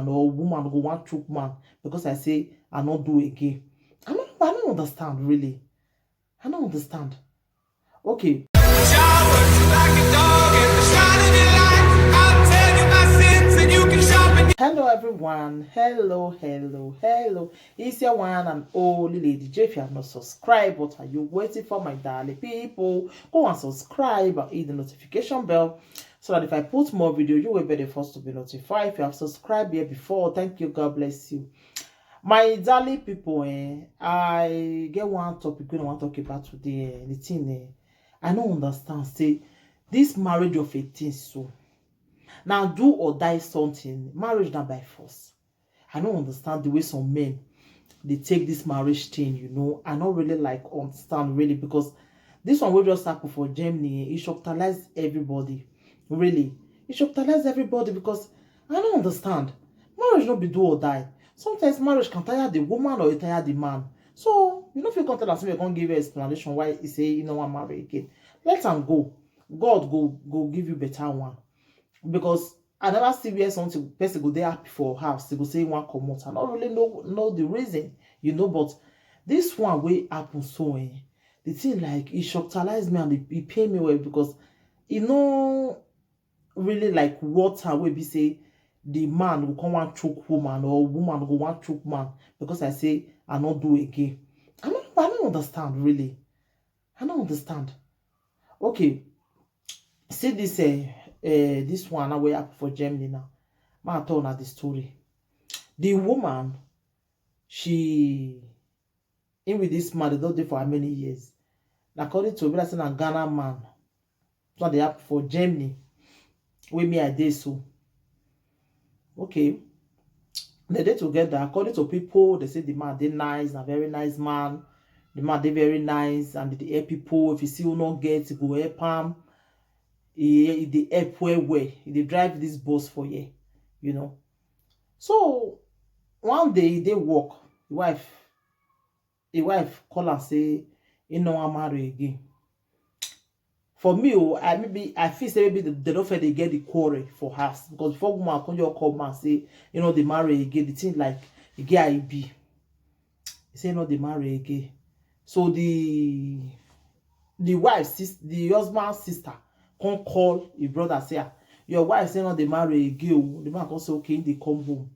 woman or woman go want choke man because I say I not do again. I don't understand really. I don't understand. Okay. Hello everyone. Hello. It's your one and only Lady J. If you have not subscribed, what are you waiting for, my darling people? Go and subscribe and hit the notification bell so that if I put more video, you will be the first to be notified. If you have subscribed here before, thank you. God bless you. My darling people, I get one topic we want to talk about today. The thing, I don't understand. Say this marriage of 18 so. Now, do or die something. Marriage not by force. I don't understand the way some men they take this marriage thing, you know. I don't really like understand really because this one will just happen for Germany. It shockalize everybody. Really. It shockalize everybody because I don't understand. Marriage not be do or die. Sometimes marriage can tire the woman or it tire the man. So, you know, if you can't tell us, we can't give you explanation why he say you know want marry again. Let him go. God go give you better one. Because I never see where something person go there happy for house. They go say one come out. I don't really know the reason, you know. But this one way happen so the thing like it shockalized me and it paid me well because you know really like water will be say the man will come want choke woman or woman will want choke man because I say I not do again. I don't understand really. I don't understand. Okay, see this one way up for Germany now. Ma told her the story. The woman, she in with this man, they don't do for how many years. According to a Ghana man, so they up for Germany. With me, I did so. Okay. They did together. According to people, they say the man they nice, a very nice man. The man they very nice, and they help people. If you see who not get, go help him. He help where they drive this bus for you, you know. So one day they walk, the wife call and say, you know, I'm married again. For me, I feel say maybe they don't feel they get the quarrel for house because before woman come your come and say, you know, they marry again. The thing like the guy be, he say no, they marry again. So the wife, the husband's sister. Can't call your brother say your wife say no they marry again. The man can say okay they come home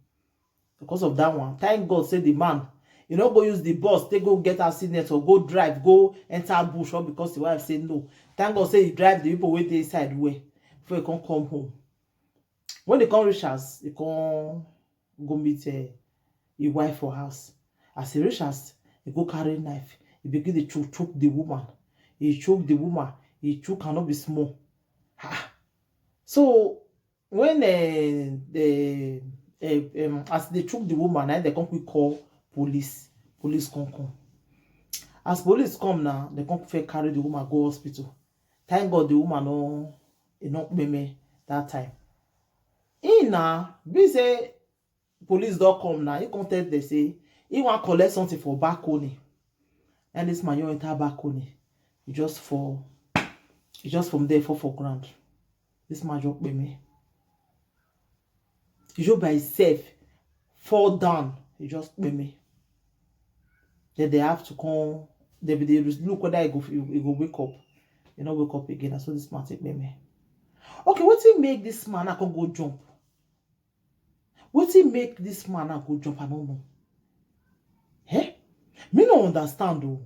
because of that one. Thank God say the man you know go use the bus they go get accident or go drive go enter bush or because the wife say no. Thank God say he drive the people wait inside way before he can come home. When they come reach house he can go meet his wife for house. As he reach house he go carry knife. He begin to choke the woman. He choke the woman. He choke cannot be small. So when as they took the woman, they come quick call police. Police come. As police come now, they come carry the woman go hospital. Thank God the woman not me that time. Now, be say police don't come now. He come tell they say he want collect something for balcony. And this man you enter balcony. He just from there for ground. This man just with me. He just by himself fall down. He just with me. Then they have to come. They look whether he go wake up. You know wake up again. That's what this man take me. Okay, what he make this man I can go jump? What he make this man I go jump? I don't know. Eh? Me no understand though.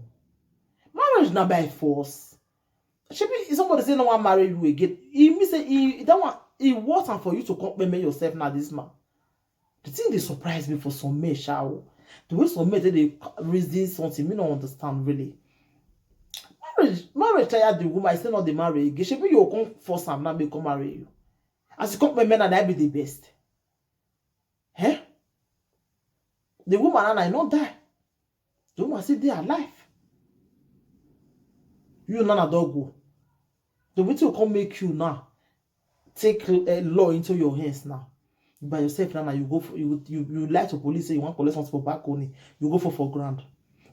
Marriage not by force. If somebody say no one marry you again, he me say he don't want he want for you to compliment yourself now this man. The thing they surprise me for some men, shall the way some men they reason something, me don't understand really. Marriage tired the woman, I say not the marry again. She be you come force am now make come marry you. As you compliment and I be the best. Eh? The woman and I not die. The woman say they are alive. You none of dog go. The way to come make you now take law into your hands now. By yourself now you go for you lie to police say you want collect something for back only. You go for ground.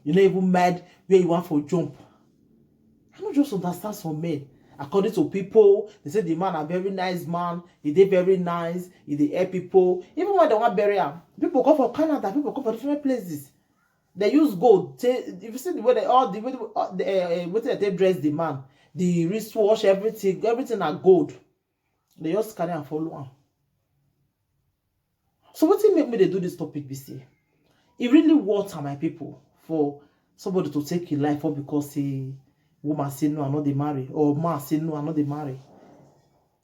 You're not even mad where you want for jump. I don't just understand some men. According to people, they say the man a very nice man. He did very nice. He did help people. Even when they want bury him, people come from Canada. People come from different places. They use gold. If you see the way they all the way they dress the man, the wristwatch, everything are gold. They just carry and follow him. So what make me they do this topic, BC? It really water my people for somebody to take a life or because a woman say no, I know they marry, or man say no, I know they marry.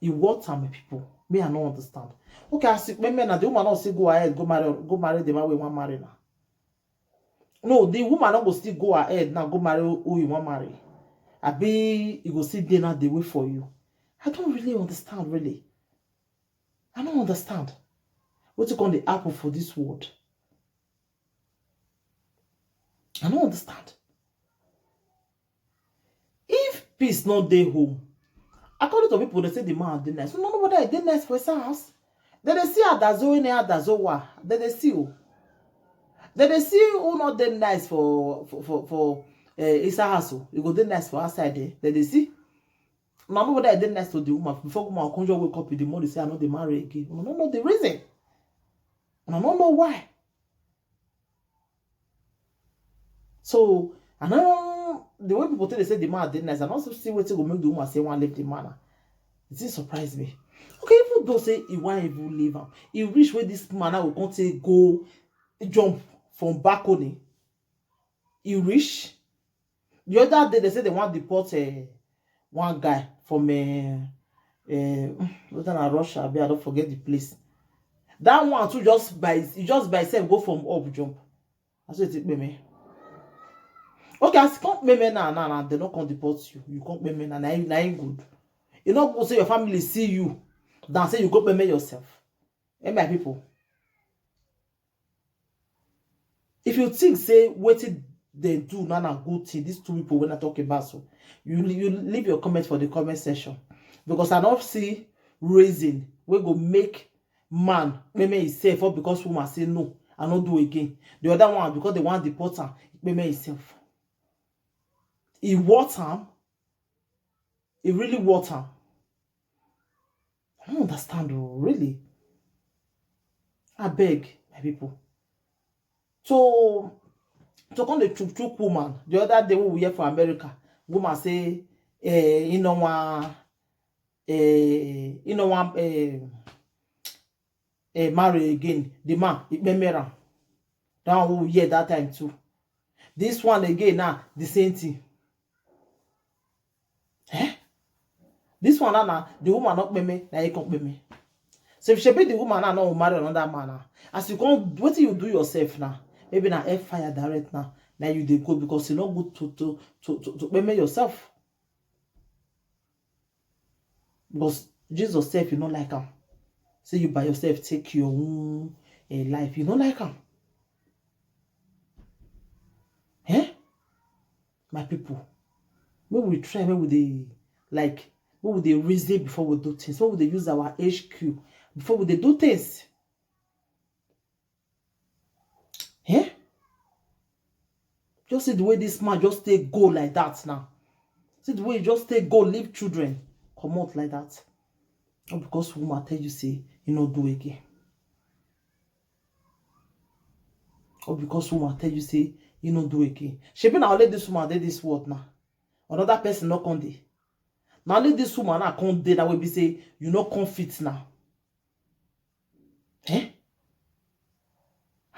It water my people. Me, I don't understand. Okay, I see men and the woman not say go ahead, go marry the man we want marry now. No, the woman not go still go ahead now, go marry who you want marry. I be you go see dinner they wait for you. I don't really understand, really. I don't understand. What you call the apple for this word? I don't understand. If peace not dey home, according to people, they say the man did nice. So nobody did nice for his house. Then they see Adazo in Adazowa. Then they see who. Then they see who not did nice for his house. You go did nice for outside there. Then they see. Now nobody did nice to the woman. Before woman conjure wake up in the morning, say I know they marry again. I don't know the reason. And I don't know why. So I know the way people tell they say the man did nice, and also see what to go make the woman say one leave the man. It didn't surprise me. Okay, even though say he want even leave him, he reach where this man will come to go jump from balcony. He reach. The other day they say they want to deport one guy from Russia. I don't forget the place. That one too just by itself go from up jump. That's what it me. Okay, as you can't pay me now, they not can deport you. You can't pay me now, ain't good. You not go say your family see you, then say you go pay me yourself. And my people, if you think say what they do now a good thing, these two people when I talk about so, you leave your comment for the comment section, because I don't see reason we go make man maybe himself or because woman say no, I don't do again. The other one because they want deport him, maybe himself. He water. He really water. I don't understand, really. I beg, my people. So come the chook woman. The other day we hear from America, woman say, you know one, marry again. The man, it remember. That one we hear that time too. This one again now, the same thing. This one now, the woman not pay me, now you can't pay me. So if she be the woman now, not marry another man now. As you can't, what do you do yourself now? Maybe now air fire direct now. Now you dey go because you not good to pay me yourself. Because Jesus self, you not like him. Say you by yourself take your own life. You not like him. My people, maybe we try, maybe they like. What would they reason before we do things? What would they use our HQ before we do things? Just see the way this man just take go like that now. See the way he just take go, leave children, come out like that. Or because woman tell you say, you know, do again. Or because woman tell you say, you know, do again. She been now let this woman do this word now. Another person not come there. Now let this woman now come there that will be say you not come fit now. I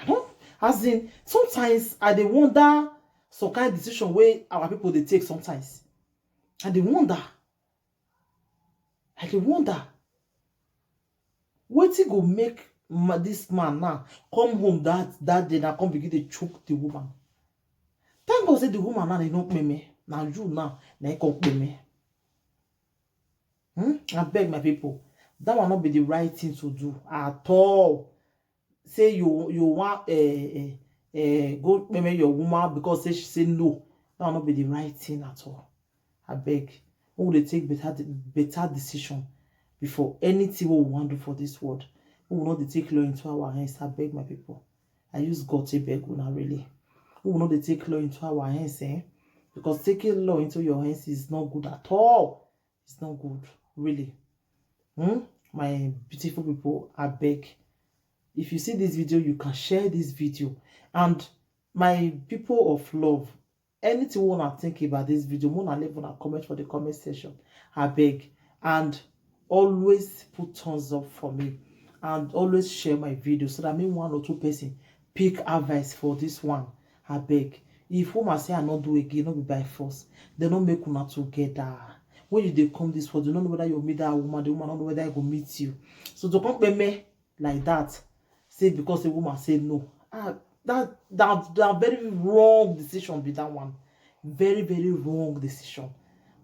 don't as in sometimes I dey wonder some kind of decision where our people they take sometimes. I dey wonder. What go make this man now come home that day now come begin to choke the woman. Thank God say the woman now they don't pay me. Now you now they can't pay me. I beg my people, that will not be the right thing to do at all. Say you want go maybe your woman because say she say no. That will not be the right thing at all. I beg, we will take better decision before anything we want to do for this world. We will not take law into our hands. I beg my people. I use God to beg una really. We will not take law into our hands, because taking law into your hands is not good at all. It's not good, really. My beautiful people, I beg. If you see this video, you can share this video. And my people of love, anything you want to think about this video, want to leave a comment for the comment section. I beg. And always put thumbs up for me. And always share my video so that maybe 1 or 2 person pick advice for this one. I beg. If woman say I not do again, not be by force. They don't make una together. When you they come this for, you don't know whether you meet that woman, the woman don't know whether I go meet you. So to come me like that, say because a woman said no. That very wrong decision be that one. Very, very wrong decision.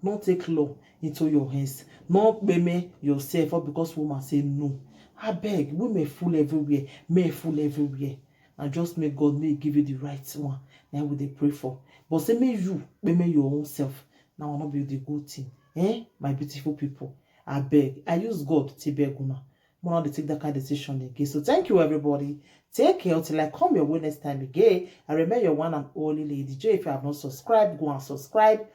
Don't take law into your hands. Not blame yourself or because woman say no. I beg, we may fool everywhere, may fool everywhere. And just may God may give you the right one. Now we they pray for. But say may you blame your own self. Now will not be the good thing. My beautiful people. I beg. I use God to beg una. More to take that kind of decision again. So thank you, everybody. Take care until I come your way next time again. I remember your one and only Lady J. If you have not subscribed, go and subscribe.